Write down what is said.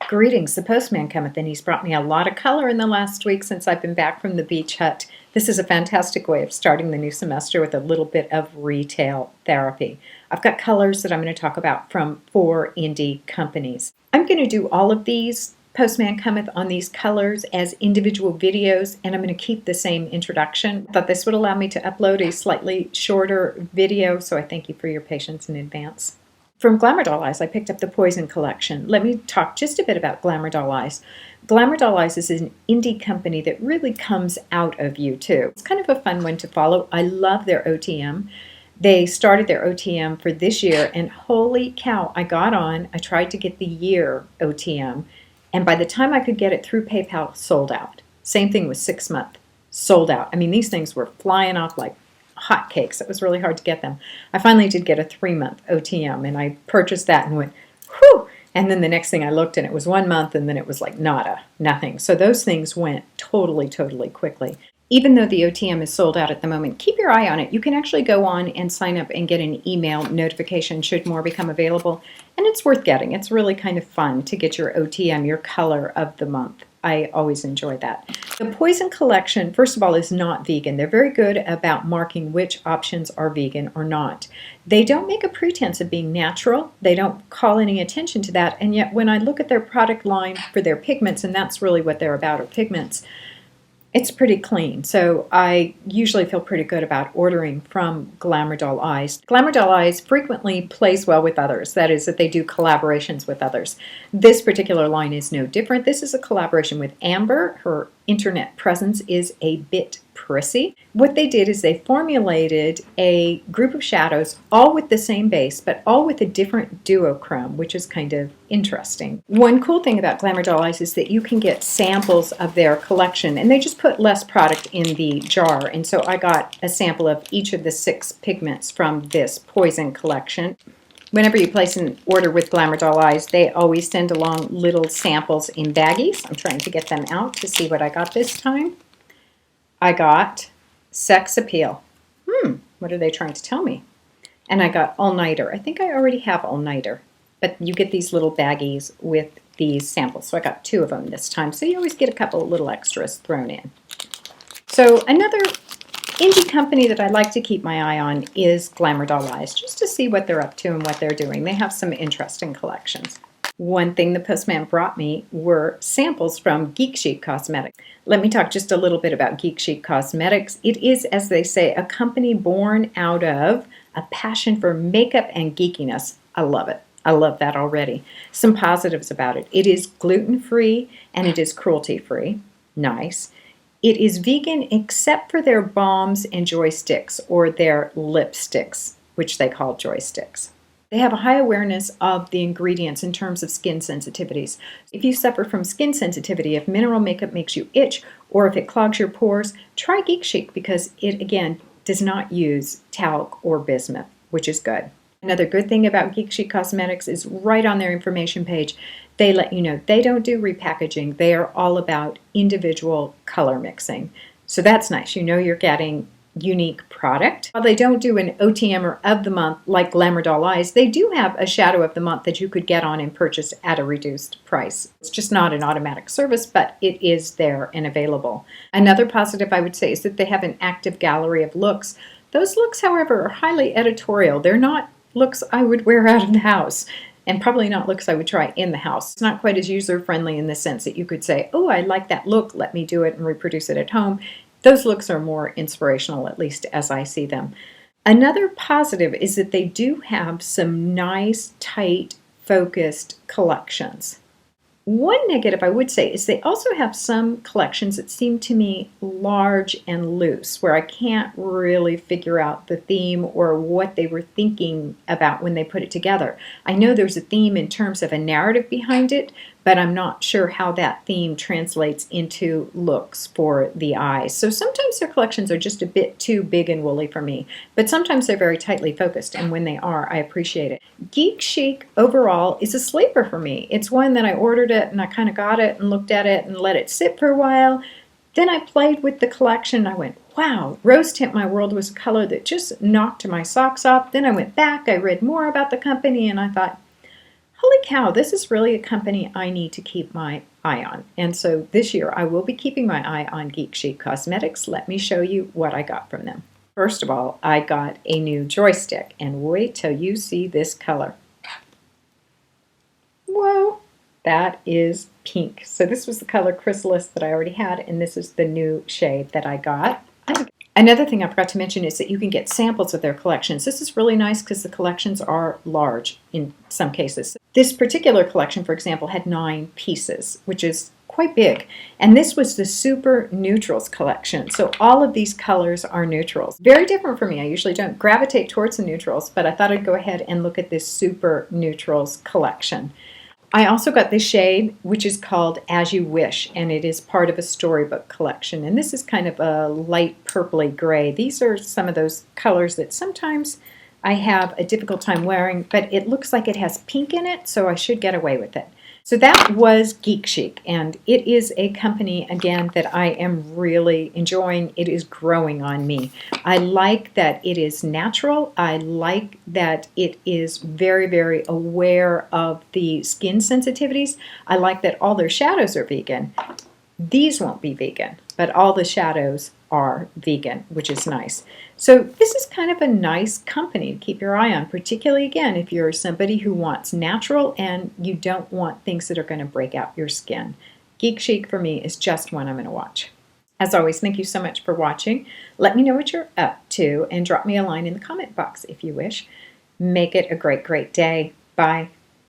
Greetings, the Postman cometh, and he's brought me a lot of color in the last week since I've been back from the beach hut. This is a fantastic way of starting the new semester with a little bit of retail therapy. I've got colors that I'm going to talk about from 4 indie companies. I'm going to do all of these Postman cometh on these colors as individual videos, and I'm going to keep the same introduction. I thought this would allow me to upload a slightly shorter video, so I thank you for your patience in advance. From Glamour Doll Eyes, I picked up the Poison collection. Let me talk just a bit about Glamour Doll Eyes. Glamour Doll Eyes is an indie company that really comes out of U2. It's kind of a fun one to follow. I love their OTM. They started their OTM for this year, and holy cow, I tried to get the year OTM, and by the time I could get it through PayPal, sold out. Same thing with 6-month, sold out. I mean, these things were flying off like hotcakes. It was really hard to get them. I finally did get a 3-month OTM, and I purchased that and went, whew! And then the next thing I looked, and it was 1 month, and then it was like nada, nothing. So those things went totally quickly. Even though the OTM is sold out at the moment, keep your eye on it. You can actually go on and sign up and get an email notification should more become available, and it's worth getting. It's really kind of fun to get your OTM, your color of the month. I always enjoy that. The Poison collection, first of all, is not vegan. They're very good about marking which options are vegan or not. They don't make a pretense of being natural. They don't call any attention to that. And yet when I look at their product line for their pigments, and that's really what they're about, are pigments, it's pretty clean. So I usually feel pretty good about ordering from Glamour Doll Eyes. Glamour Doll Eyes frequently plays well with others. That is, that they do collaborations with others. This particular line is no different. This is a collaboration with Amber. Her internet presence is a bit prissy. What they did is they formulated a group of shadows, all with the same base, but all with a different duochrome, which is kind of interesting. One cool thing about Glamour Doll Eyes is that you can get samples of their collection, and they just put less product in the jar. And so I got a sample of each of the 6 pigments from this Poison collection. Whenever you place an order with Glamour Doll Eyes, they always send along little samples in baggies. I'm trying to get them out to see what I got this time. I got Sex Appeal. What are they trying to tell me? And I got All Nighter. I think I already have All Nighter, but you get these little baggies with these samples. So I got 2 of them this time. So you always get a couple of little extras thrown in. So another indie company that I like to keep my eye on is Glamour Doll Eyes, just to see what they're up to and what they're doing. They have some interesting collections. One thing the Postman brought me were samples from Geek Chic Cosmetics. Let me talk just a little bit about Geek Chic Cosmetics. It is, as they say, a company born out of a passion for makeup and geekiness. I love it. I love that already. Some positives about it. It is gluten-free and it is cruelty-free. Nice. It is vegan except for their balms and joysticks, or their lipsticks, which they call joysticks. They have a high awareness of the ingredients in terms of skin sensitivities. If you suffer from skin sensitivity, if mineral makeup makes you itch, or if it clogs your pores, try Geek Chic, because it, again, does not use talc or bismuth, which is good. Another good thing about Geek Chic Cosmetics is right on their information page, they let you know they don't do repackaging. They are all about individual color mixing. So that's nice. You know you're getting unique product. While they don't do an OTM or of the month like Glamour Doll Eyes, they do have a shadow of the month that you could get on and purchase at a reduced price. It's just not an automatic service, but it is there and available. Another positive I would say is that they have an active gallery of looks. Those looks, however, are highly editorial. They're not looks I would wear out of the house, and probably not looks I would try in the house. It's not quite as user-friendly in the sense that you could say, oh, I like that look, let me do it and reproduce it at home. Those looks are more inspirational, at least as I see them. Another positive is that they do have some nice, tight, focused collections. One negative I would say is they also have some collections that seem to me large and loose, where I can't really figure out the theme or what they were thinking about when they put it together. I know there's a theme in terms of a narrative behind it, but I'm not sure how that theme translates into looks for the eyes. So sometimes their collections are just a bit too big and woolly for me, but sometimes they're very tightly focused, and when they are, I appreciate it. Geek Chic overall is a sleeper for me. It's one that I ordered it and I kind of got it and looked at it and let it sit for a while. Then I played with the collection and I went, wow, Rose Tint My World was a color that just knocked my socks off. Then I went back, I read more about the company, and I thought, Holy cow, this is really a company I need to keep my eye on. And so this year I will be keeping my eye on Geek Chic Cosmetics. Let me show you what I got from them. First of all, I got a new joystick, and wait till you see this color. Whoa, that is pink. So this was the color Chrysalis that I already had, and this is the new shade that I got. Another thing I forgot to mention is that you can get samples of their collections. This is really nice because the collections are large in some cases. This particular collection, for example, had 9 pieces, which is quite big. And this was the Super Neutrals collection. So all of these colors are neutrals. Very different for me. I usually don't gravitate towards the neutrals, but I thought I'd go ahead and look at this Super Neutrals collection. I also got this shade, which is called As You Wish, and it is part of a storybook collection. And this is kind of a light purpley gray. These are some of those colors that sometimes I have a difficult time wearing, but it looks like it has pink in it, so I should get away with it. So that was Geek Chic, and it is a company, again, that I am really enjoying. It is growing on me. I like that it is natural. I like that it is very, very aware of the skin sensitivities. I like that all their shadows are vegan. These won't be vegan, but all the shadows are vegan, which is nice. So this is kind of a nice company to keep your eye on, particularly, again, if you're somebody who wants natural and you don't want things that are going to break out your skin. Geek Chic for me is just one I'm going to watch. As always, thank you so much for watching. Let me know what you're up to and drop me a line in the comment box if you wish. Make it a great, great day. Bye.